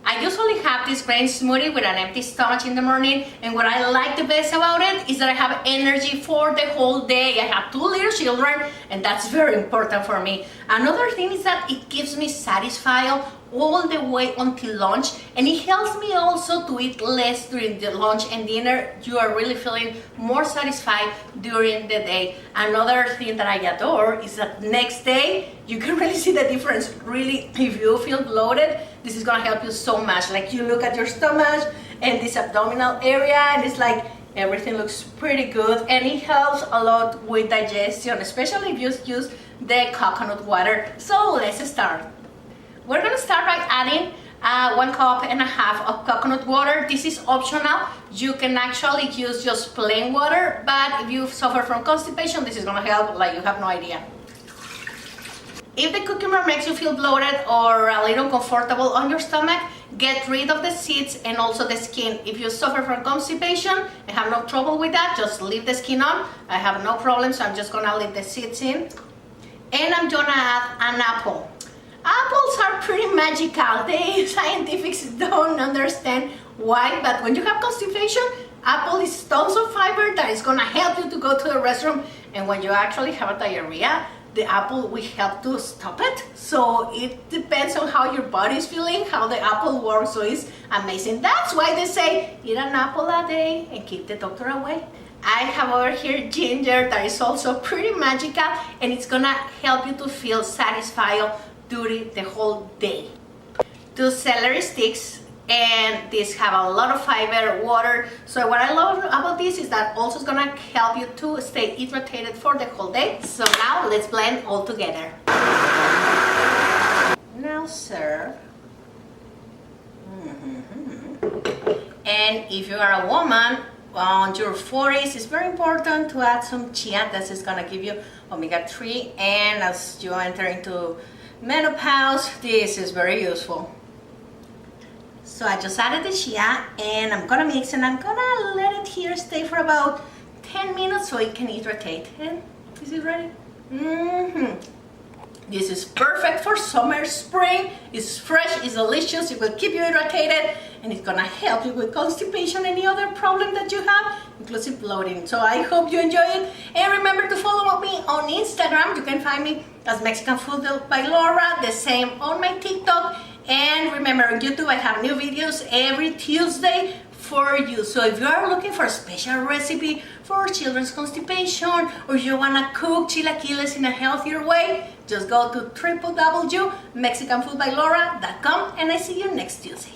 I usually have this green smoothie with an empty stomach in the morning, and what I like the best about it is that I have energy for the whole day. I have 2 little children, and that's very important for me. Another thing is that it gives me satisfaction all the way until lunch, and it helps me also to eat less during the lunch and dinner. You are really feeling more satisfied during the day. Another thing that I adore is that next day you can really see the difference. Really, if you feel bloated, this is gonna help you so much. Like, you look at your stomach and this abdominal area, and it's like everything looks pretty good, and it helps a lot with digestion, especially if you use the coconut water. So let's start. We're gonna start by adding 1.5 cups of coconut water. This is optional. You can actually use just plain water, but if you suffer from constipation, this is gonna help like you have no idea. If the cucumber makes you feel bloated or a little uncomfortable on your stomach, get rid of the seeds and also the skin. If you suffer from constipation and have no trouble with that, just leave the skin on. I have no problem, so I'm just gonna leave the seeds in. And I'm gonna add an apple. Apples are pretty magical. The scientists don't understand why, but when you have constipation, apple is tons of fiber that is gonna help you to go to the restroom, and when you actually have a diarrhea, the apple will help to stop it. So it depends on how your body is feeling, how the apple works, so it's amazing. That's why they say, eat an apple a day and keep the doctor away. I have over here ginger that is also pretty magical, and it's gonna help you to feel satisfied during the whole day. 2 celery sticks, and these have a lot of fiber, water. So what I love about this is that also it's gonna help you to stay hydrated for the whole day. So now let's blend all together. Now serve. And if you are a woman on your 40s, it's very important to add some chia. This is gonna give you omega-3, and as you enter into menopause, this is very useful. So I just added the chia, and I'm gonna mix, and I'm gonna let it here stay for about 10 minutes so it can hydrate. And is it ready? This is perfect for summer, spring. It's fresh, it's delicious, it will keep you hydrated, and it's gonna help you with constipation, any other problem that you have, inclusive bloating. So I hope you enjoy it, and remember to follow me on Instagram. You can find me as Mexican Food by Laura, the same on my TikTok, and remember on YouTube I have new videos every Tuesday for you. So if you are looking for a special recipe for children's constipation, or you wanna cook chilaquiles in a healthier way, just go to www.mexicanfoodbylaura.com, and I see you next Tuesday.